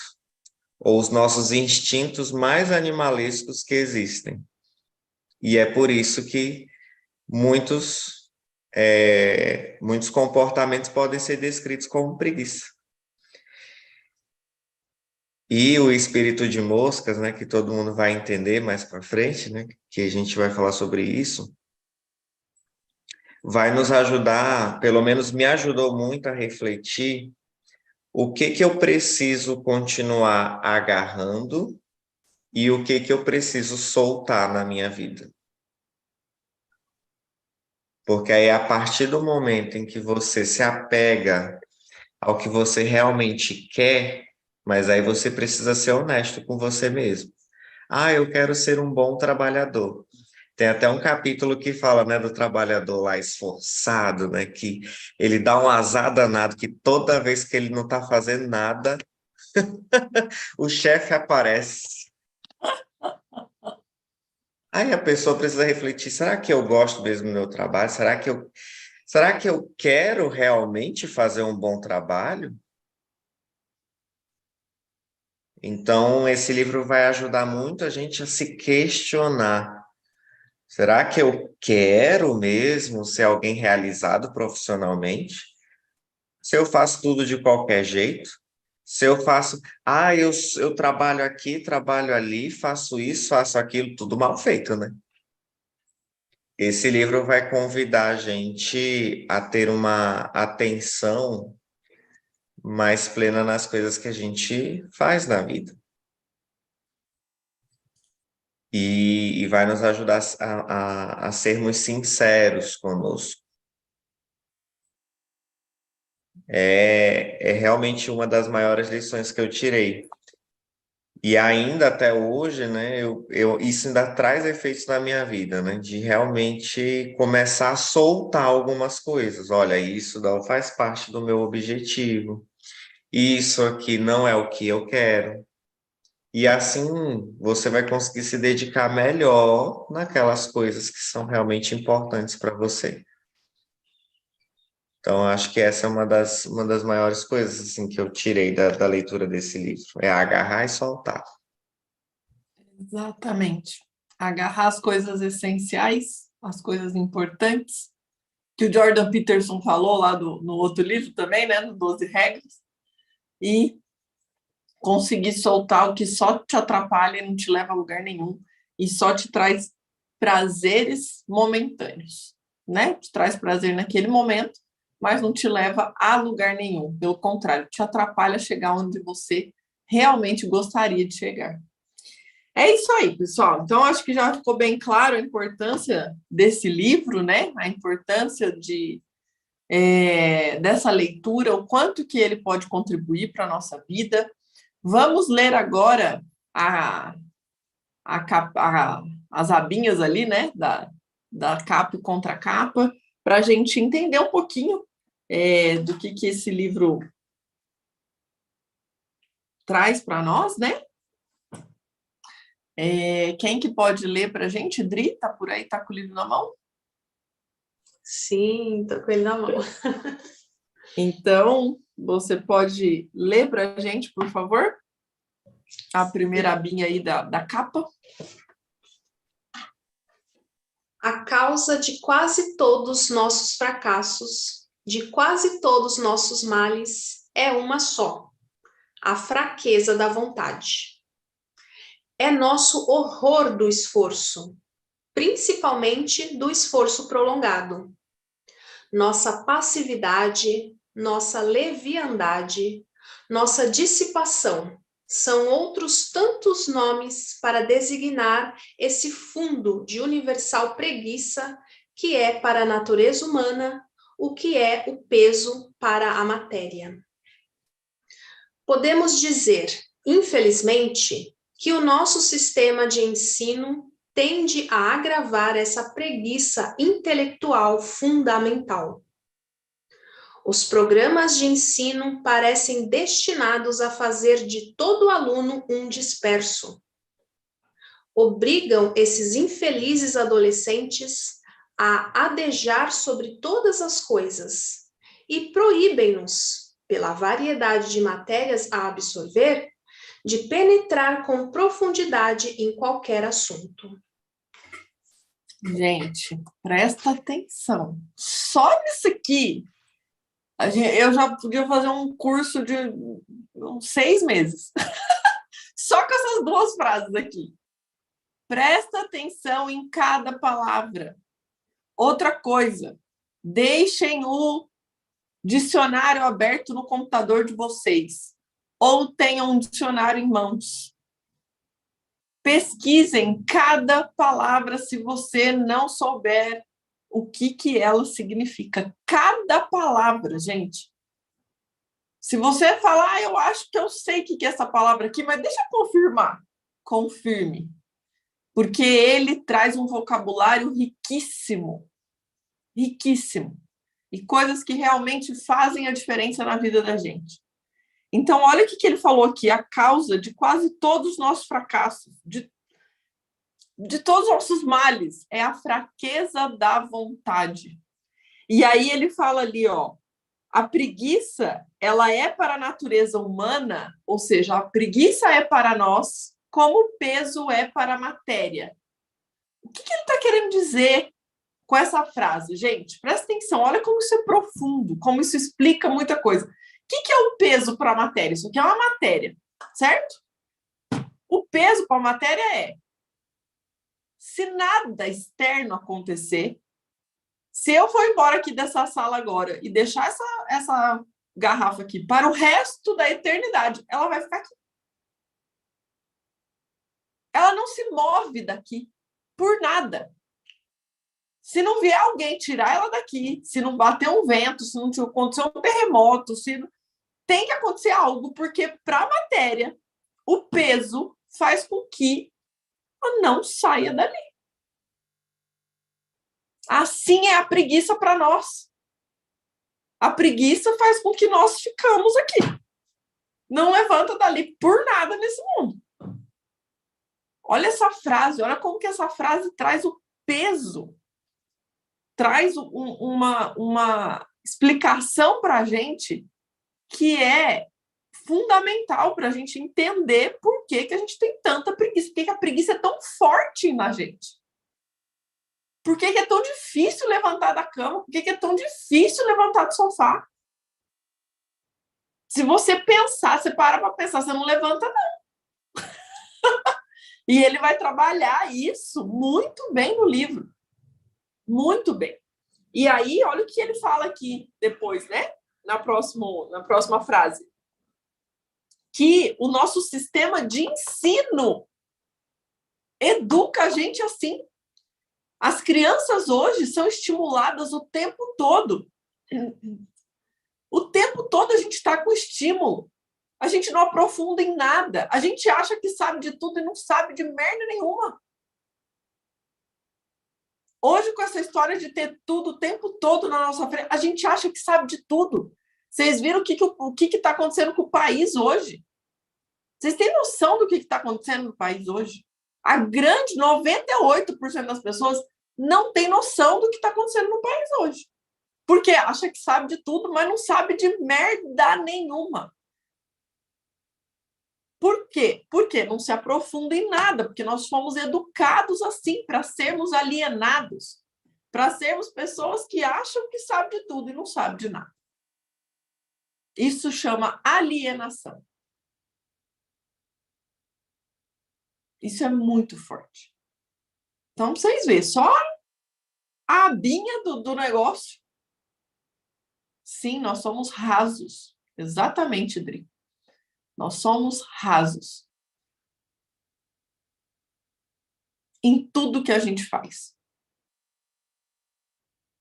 ou os nossos instintos mais animalescos que existem. E é por isso que muitos comportamentos podem ser descritos como preguiça. E o espírito de moscas, né, que todo mundo vai entender mais para frente, né, que a gente vai falar sobre isso, vai nos ajudar, pelo menos me ajudou muito a refletir o que eu preciso continuar agarrando e o que eu preciso soltar na minha vida. Porque aí, a partir do momento em que você se apega ao que você realmente quer, mas aí você precisa ser honesto com você mesmo. Eu quero ser um bom trabalhador. Tem até um capítulo que fala, né, do trabalhador lá esforçado, né, que ele dá um azar danado, que toda vez que ele não está fazendo nada, o chefe aparece. Aí a pessoa precisa refletir, será que eu gosto mesmo do meu trabalho? Será que eu quero realmente fazer um bom trabalho? Então, esse livro vai ajudar muito a gente a se questionar. Será que eu quero mesmo ser alguém realizado profissionalmente? Se eu faço tudo de qualquer jeito? Se eu faço, eu trabalho aqui, trabalho ali, faço isso, faço aquilo, tudo mal feito, né? Esse livro vai convidar a gente a ter uma atenção mais plena nas coisas que a gente faz na vida. E vai nos ajudar a sermos sinceros conosco. É realmente uma das maiores lições que eu tirei. E ainda até hoje, né, isso ainda traz efeitos na minha vida, né, de realmente começar a soltar algumas coisas. Olha, isso não faz parte do meu objetivo. Isso aqui não é o que eu quero. E assim você vai conseguir se dedicar melhor naquelas coisas que são realmente importantes para você. Então, acho que essa é uma das maiores coisas assim, que eu tirei da leitura desse livro, é agarrar e soltar. Exatamente. Agarrar as coisas essenciais, as coisas importantes, que o Jordan Peterson falou lá no outro livro também, né, no 12 Regras, e conseguir soltar o que só te atrapalha e não te leva a lugar nenhum, e só te traz prazeres momentâneos. né? Te traz prazer naquele momento, mas não te leva a lugar nenhum. Pelo contrário, te atrapalha a chegar onde você realmente gostaria de chegar. É isso aí, pessoal. Então, acho que já ficou bem claro a importância desse livro, né? A importância dessa leitura, o quanto que ele pode contribuir para a nossa vida. Vamos ler agora as abinhas ali, né? Da capa e contracapa, para a gente entender um pouquinho do que esse livro traz para nós, né? Quem que pode ler para a gente? Dri, tá por aí, tá com o livro na mão? Sim, tô com ele na mão. Então, você pode ler para a gente, por favor? A primeira abinha aí da capa. A causa de quase todos nossos fracassos, de quase todos nossos males, é uma só: a fraqueza da vontade. É nosso horror do esforço, principalmente do esforço prolongado. Nossa passividade, nossa leviandade, nossa dissipação são outros tantos nomes para designar esse fundo de universal preguiça que é para a natureza humana o que é o peso para a matéria. Podemos dizer, infelizmente, que o nosso sistema de ensino tende a agravar essa preguiça intelectual fundamental. Os programas de ensino parecem destinados a fazer de todo aluno um disperso. Obrigam esses infelizes adolescentes a adejar sobre todas as coisas e proíbem-nos, pela variedade de matérias a absorver, de penetrar com profundidade em qualquer assunto. Gente, presta atenção. Só nisso aqui, eu já podia fazer um curso de uns 6 meses. Só com essas 2 frases aqui. Presta atenção em cada palavra. Outra coisa, deixem o dicionário aberto no computador de vocês. Ou tenham um dicionário em mãos. Pesquisem cada palavra se você não souber o que ela significa. Cada palavra, gente. Se você falar, eu acho que eu sei o que é essa palavra aqui, mas deixa eu confirmar. Confirme. Porque ele traz um vocabulário riquíssimo. Riquíssimo. E coisas que realmente fazem a diferença na vida da gente. Então, olha o que ele falou aqui. A causa de quase todos os nossos fracassos, de todos os nossos males, é a fraqueza da vontade. E aí ele fala ali, ó, a preguiça, ela é para a natureza humana, ou seja, a preguiça é para nós, como o peso é para a matéria. O que ele está querendo dizer com essa frase? Gente, presta atenção, olha como isso é profundo, como isso explica muita coisa. O que é o peso para a matéria? Isso aqui é uma matéria, certo? O peso para a matéria é: se nada externo acontecer, se eu for embora aqui dessa sala agora e deixar essa garrafa aqui para o resto da eternidade, ela vai ficar aqui. Ela não se move daqui por nada. Se não vier alguém tirar ela daqui, se não bater um vento, se não acontecer um terremoto, tem que acontecer algo, porque para a matéria, o peso faz com que ela não saia dali. Assim é a preguiça para nós. A preguiça faz com que nós ficamos aqui. Não levanta dali por nada nesse mundo. Olha essa frase, olha como que essa frase traz o peso. Traz uma explicação para a gente que é fundamental para a gente entender por que a gente tem tanta preguiça, por que a preguiça é tão forte na gente. Por que é tão difícil levantar da cama? Por que é tão difícil levantar do sofá? Se você pensar, você para pensar, você não levanta, não. E ele vai trabalhar isso muito bem no livro. Muito bem. E aí, olha o que ele fala aqui depois, né? Na próxima frase. Que o nosso sistema de ensino educa a gente assim. As crianças hoje são estimuladas o tempo todo. O tempo todo a gente está com estímulo. A gente não aprofunda em nada. A gente acha que sabe de tudo e não sabe de merda nenhuma. Hoje, com essa história de ter tudo o tempo todo na nossa frente, a gente acha que sabe de tudo. Vocês viram o que está acontecendo com o país hoje? Vocês têm noção do que está acontecendo no país hoje? A grande 98% das pessoas não tem noção do que está acontecendo no país hoje. Porque acha que sabe de tudo, mas não sabe de merda nenhuma. Por quê? Porque não se aprofunda em nada, porque nós fomos educados assim, para sermos alienados, para sermos pessoas que acham que sabem de tudo e não sabem de nada. Isso chama alienação. Isso é muito forte. Então, pra vocês verem, só a abinha do negócio. Sim, nós somos rasos. Exatamente, Dri. Nós somos rasos. Em tudo que a gente faz.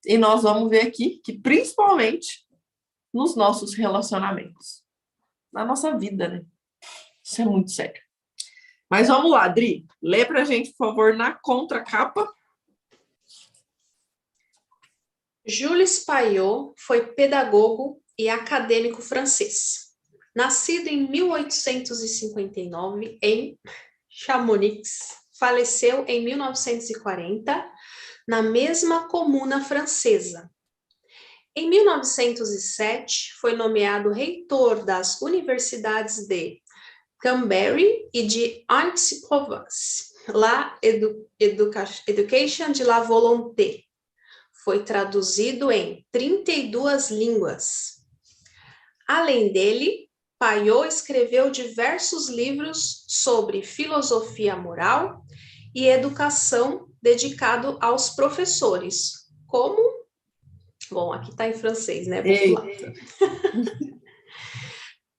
E nós vamos ver aqui que, principalmente, nos nossos relacionamentos. Na nossa vida, né? Isso é muito sério. Mas vamos lá, Dri. Lê pra gente, por favor, na contracapa. Jules Payot foi pedagogo e acadêmico francês. Nascido em 1859 em Chamonix, faleceu em 1940 na mesma comuna francesa. Em 1907, foi nomeado reitor das universidades de Cambrai e de Aix-en-Provence, La Education de la Volonté. Foi traduzido em 32 línguas. Além dele, Payot escreveu diversos livros sobre filosofia moral e educação dedicado aos professores, como... Bom, aqui está em francês, né? Vou pular.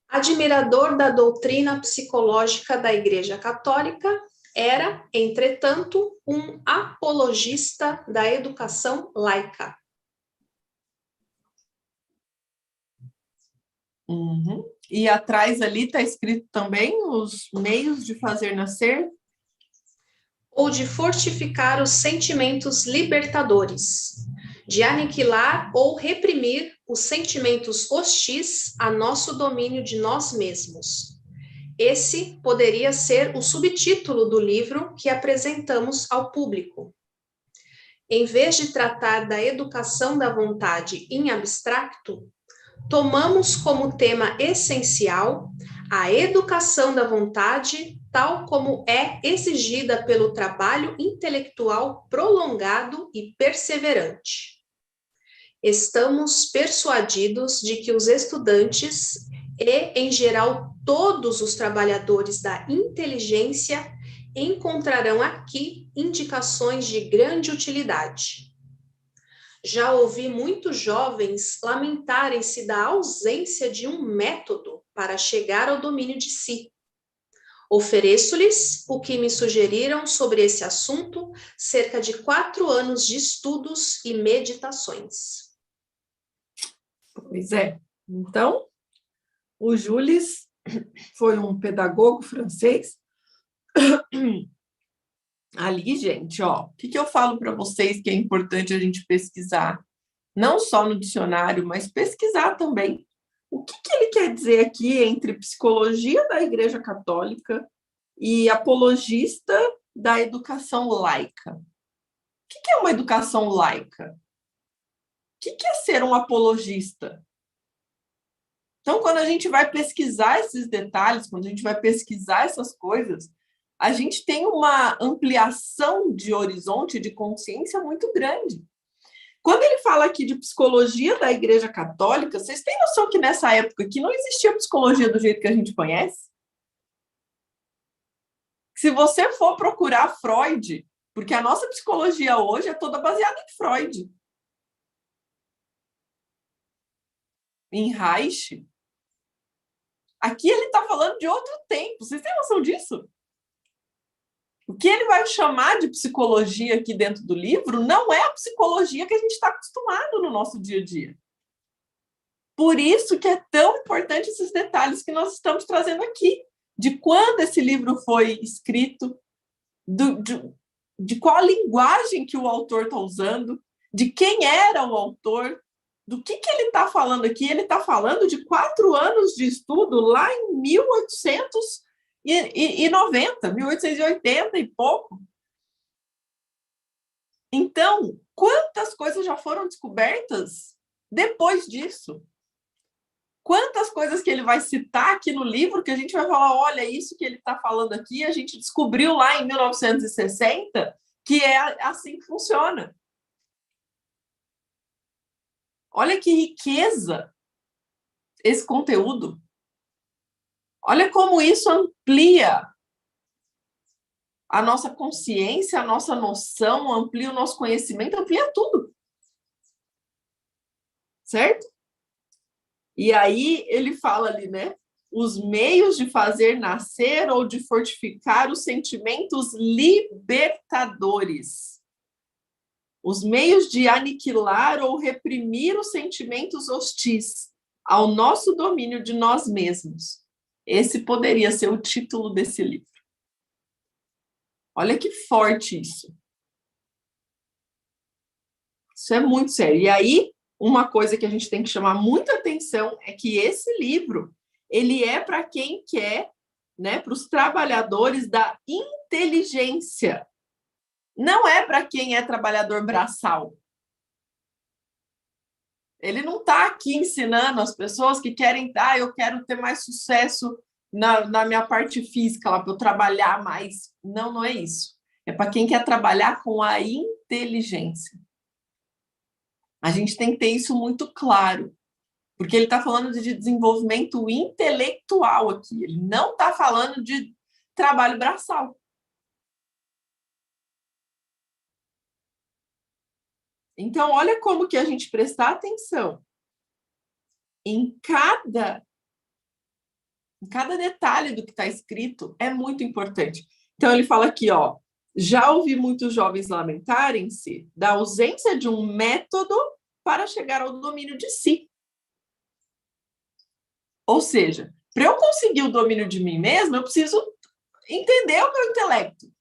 Admirador da doutrina psicológica da Igreja Católica, era, entretanto, um apologista da educação laica. Uhum. E atrás ali está escrito também os meios de fazer nascer? Ou de fortificar os sentimentos libertadores, de aniquilar ou reprimir os sentimentos hostis a nosso domínio de nós mesmos. Esse poderia ser o subtítulo do livro que apresentamos ao público. Em vez de tratar da educação da vontade em abstracto, tomamos como tema essencial a educação da vontade, tal como é exigida pelo trabalho intelectual prolongado e perseverante. Estamos persuadidos de que os estudantes e, em geral, todos os trabalhadores da inteligência encontrarão aqui indicações de grande utilidade. Já ouvi muitos jovens lamentarem-se da ausência de um método para chegar ao domínio de si. Ofereço-lhes o que me sugeriram sobre esse assunto, cerca de 4 anos de estudos e meditações. Pois é. Então, o Jules foi um pedagogo francês. Ali, gente, ó, o que eu falo para vocês que é importante a gente pesquisar, não só no dicionário, mas pesquisar também. O que ele quer dizer aqui entre psicologia da Igreja Católica e apologista da educação laica? O que é uma educação laica? O que é ser um apologista? Então, quando a gente vai pesquisar esses detalhes, quando a gente vai pesquisar essas coisas, a gente tem uma ampliação de horizonte, de consciência muito grande. Quando ele fala aqui de psicologia da Igreja Católica, vocês têm noção que nessa época aqui não existia psicologia do jeito que a gente conhece? Se você for procurar Freud, porque a nossa psicologia hoje é toda baseada em Freud. em Reich, aqui ele está falando de outro tempo. Vocês têm noção disso? O que ele vai chamar de psicologia aqui dentro do livro não é a psicologia que a gente está acostumado no nosso dia a dia. Por isso que é tão importante esses detalhes que nós estamos trazendo aqui, de quando esse livro foi escrito, de qual a linguagem que o autor está usando, de quem era o autor, do que ele está falando aqui. Ele está falando de 4 anos de estudo lá em 1880 e pouco. Então, quantas coisas já foram descobertas depois disso? Quantas coisas que ele vai citar aqui no livro que a gente vai falar, olha, isso que ele está falando aqui, a gente descobriu lá em 1960 que é assim que funciona. Olha que riqueza esse conteúdo. Olha como isso amplia a nossa consciência, a nossa noção, amplia o nosso conhecimento, amplia tudo. Certo? E aí ele fala ali, né? Os meios de fazer nascer ou de fortificar os sentimentos libertadores. Os meios de aniquilar ou reprimir os sentimentos hostis ao nosso domínio de nós mesmos. Esse poderia ser o título desse livro. Olha que forte isso. Isso é muito sério. E aí, uma coisa que a gente tem que chamar muita atenção é que esse livro, ele é para quem quer, né, para os trabalhadores da inteligência. Não é para quem é trabalhador braçal. Ele não está aqui ensinando as pessoas que querem, eu quero ter mais sucesso na minha parte física, lá para eu trabalhar mais. Não, não é isso. É para quem quer trabalhar com a inteligência. A gente tem que ter isso muito claro, porque ele está falando de desenvolvimento intelectual aqui. Ele não está falando de trabalho braçal. Então, olha como que a gente prestar atenção em cada detalhe do que está escrito é muito importante. Então, ele fala aqui, ó, já ouvi muitos jovens lamentarem-se da ausência de um método para chegar ao domínio de si. Ou seja, para eu conseguir o domínio de mim mesma, eu preciso entender o meu intelecto.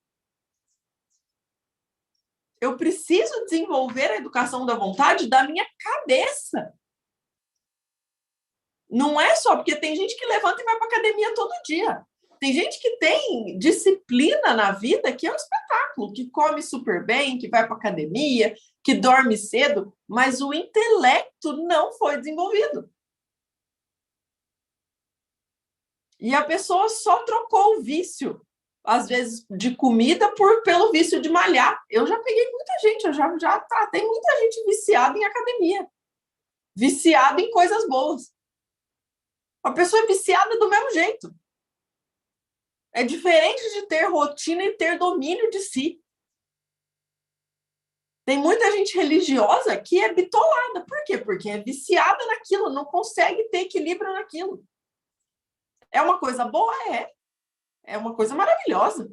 Eu preciso desenvolver a educação da vontade da minha cabeça. Não é só porque tem gente que levanta e vai para a academia todo dia. Tem gente que tem disciplina na vida que é um espetáculo, que come super bem, que vai para a academia, que dorme cedo, mas o intelecto não foi desenvolvido. E a pessoa só trocou o vício, às vezes, de comida pelo vício de malhar. Eu já peguei muita gente, eu já tratei muita gente viciada em academia, viciada em coisas boas. A pessoa é viciada do mesmo jeito. É diferente de ter rotina e ter domínio de si. Tem muita gente religiosa que é bitolada. Por quê? Porque é viciada naquilo, não consegue ter equilíbrio naquilo. É uma coisa boa? É uma coisa maravilhosa.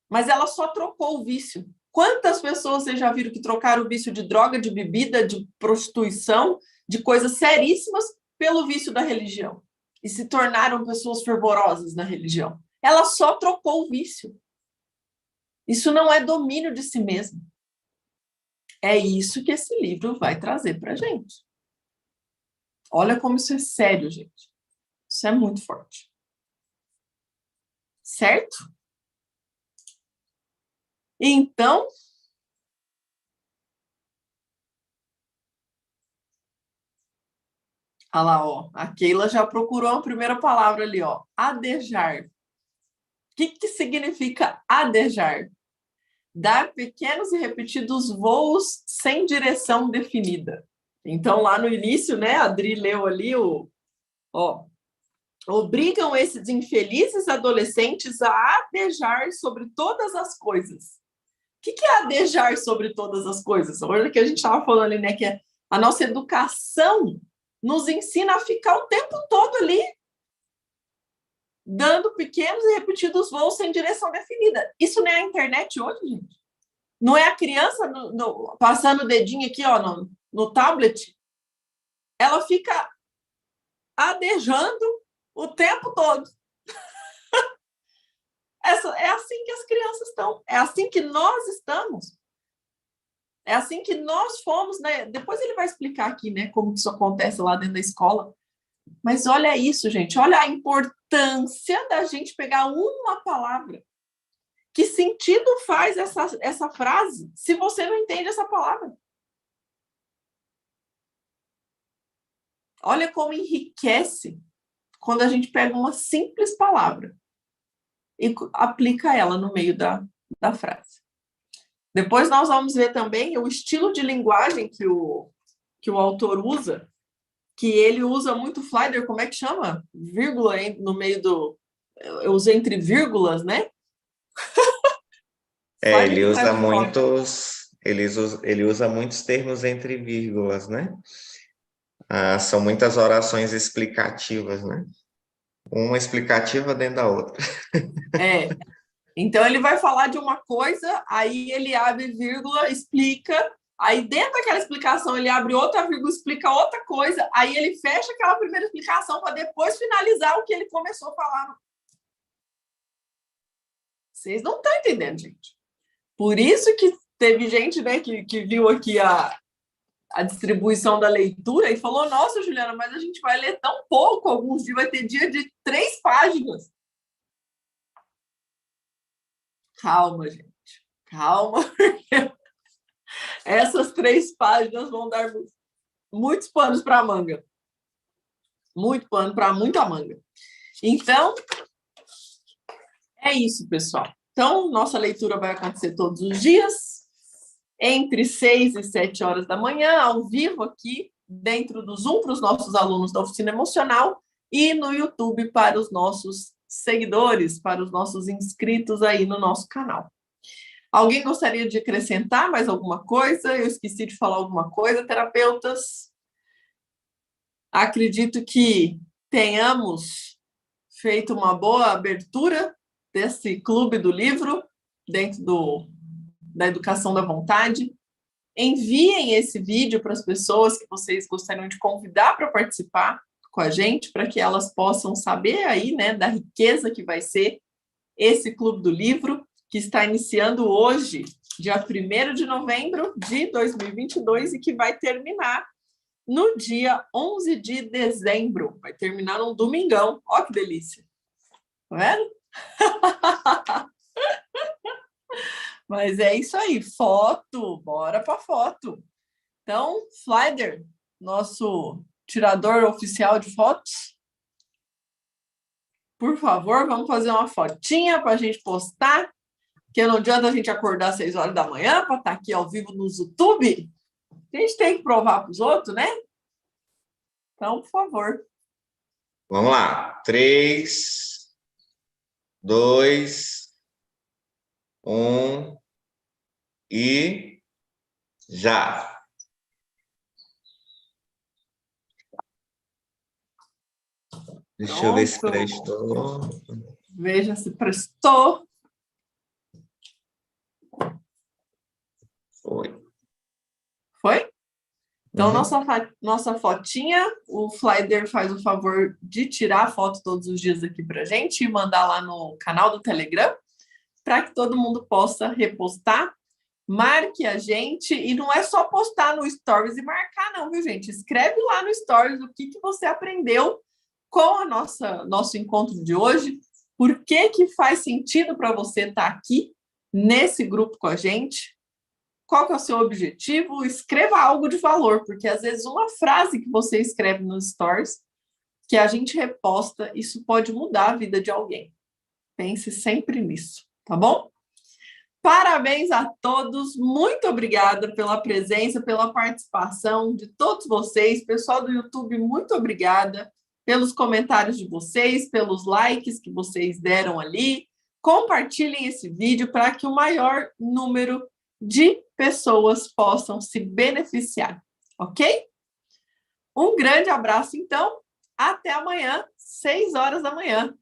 Mas ela só trocou o vício. Quantas pessoas vocês já viram que trocaram o vício de droga, de bebida, de prostituição, de coisas seríssimas pelo vício da religião? E se tornaram pessoas fervorosas na religião. Ela só trocou o vício. Isso não é domínio de si mesmo. É isso que esse livro vai trazer para a gente. Olha como isso é sério, gente. Isso é muito forte. Certo? Então, olha lá, ó, a Keila já procurou a primeira palavra ali, ó, adejar. O que significa adejar? Dar pequenos e repetidos voos sem direção definida. Então, lá no início, né, a Adri leu ali obrigam esses infelizes adolescentes a adejar sobre todas as coisas. O que é adejar sobre todas as coisas? Olha que a gente estava falando ali, né, que a nossa educação nos ensina a ficar o tempo todo ali, dando pequenos e repetidos voos sem direção definida. Isso não é a internet hoje, gente? Não é a criança passando o dedinho aqui, ó, no tablet? Ela fica adejando o tempo todo. É assim que as crianças estão. É assim que nós estamos. É assim que nós fomos, né? Depois ele vai explicar aqui, né, como isso acontece lá dentro da escola. Mas olha isso, gente. Olha a importância da gente pegar uma palavra. Que sentido faz essa frase se você não entende essa palavra? Olha como enriquece quando a gente pega uma simples palavra e aplica ela no meio da frase. Depois nós vamos ver também o estilo de linguagem que o autor usa, que ele usa muito Flyer, como é que chama? Vírgula no meio do... Eu usei entre vírgulas, né? Ele usa muitos termos entre vírgulas, né? São muitas orações explicativas, né? Uma explicativa dentro da outra. Então ele vai falar de uma coisa, aí ele abre vírgula, explica, aí dentro daquela explicação ele abre outra vírgula, explica outra coisa, aí ele fecha aquela primeira explicação para depois finalizar o que ele começou a falar. Vocês não estão entendendo, gente. Por isso que teve gente, né, que viu aqui a distribuição da leitura e falou, nossa, Juliana, mas a gente vai ler tão pouco, alguns dias vai ter dia de 3 páginas. Calma, gente. Calma. Essas 3 páginas vão dar muitos panos para a manga. Muito pano para muita manga. Então, é isso, pessoal. Então, nossa leitura vai acontecer todos os dias, entre 6 e 7 horas da manhã, ao vivo aqui, dentro do Zoom, para os nossos alunos da Oficina Emocional, e no YouTube para os nossos seguidores, para os nossos inscritos aí no nosso canal. Alguém gostaria de acrescentar mais alguma coisa? Eu esqueci de falar alguma coisa, terapeutas? Acredito que tenhamos feito uma boa abertura desse clube do livro, dentro da educação da vontade. Enviem esse vídeo para as pessoas que vocês gostariam de convidar para participar com a gente, para que elas possam saber aí, né, da riqueza que vai ser esse clube do livro, que está iniciando hoje, dia 1º de novembro de 2022, e que vai terminar no dia 11 de dezembro. Vai terminar num domingão. Ó que delícia. Tá vendo? Mas é isso aí, foto, bora para foto. Então, Flyer, nosso tirador oficial de fotos, por favor, vamos fazer uma fotinha para a gente postar, que não adianta a gente acordar às 6 horas da manhã para estar aqui ao vivo no YouTube. A gente tem que provar para os outros, né? Então, por favor. Vamos lá. 3, 2, 1 e já. Deixa eu ver se prestou. Veja se prestou. Foi? Então, nossa fotinha, o Flyer faz o favor de tirar a foto todos os dias aqui pra gente e mandar lá no canal do Telegram, para que todo mundo possa repostar. Marque a gente, e não é só postar no Stories e marcar não, viu, gente? Escreve lá no Stories o que você aprendeu com a nosso encontro de hoje, por que faz sentido para você estar aqui nesse grupo com a gente, qual que é o seu objetivo, escreva algo de valor, porque às vezes uma frase que você escreve nos Stories, que a gente reposta, isso pode mudar a vida de alguém. Pense sempre nisso, tá bom? Parabéns a todos, muito obrigada pela presença, pela participação de todos vocês. Pessoal do YouTube, muito obrigada pelos comentários de vocês, pelos likes que vocês deram ali. Compartilhem esse vídeo para que o maior número de pessoas possam se beneficiar, ok? Um grande abraço, então. Até amanhã, 6 horas da manhã.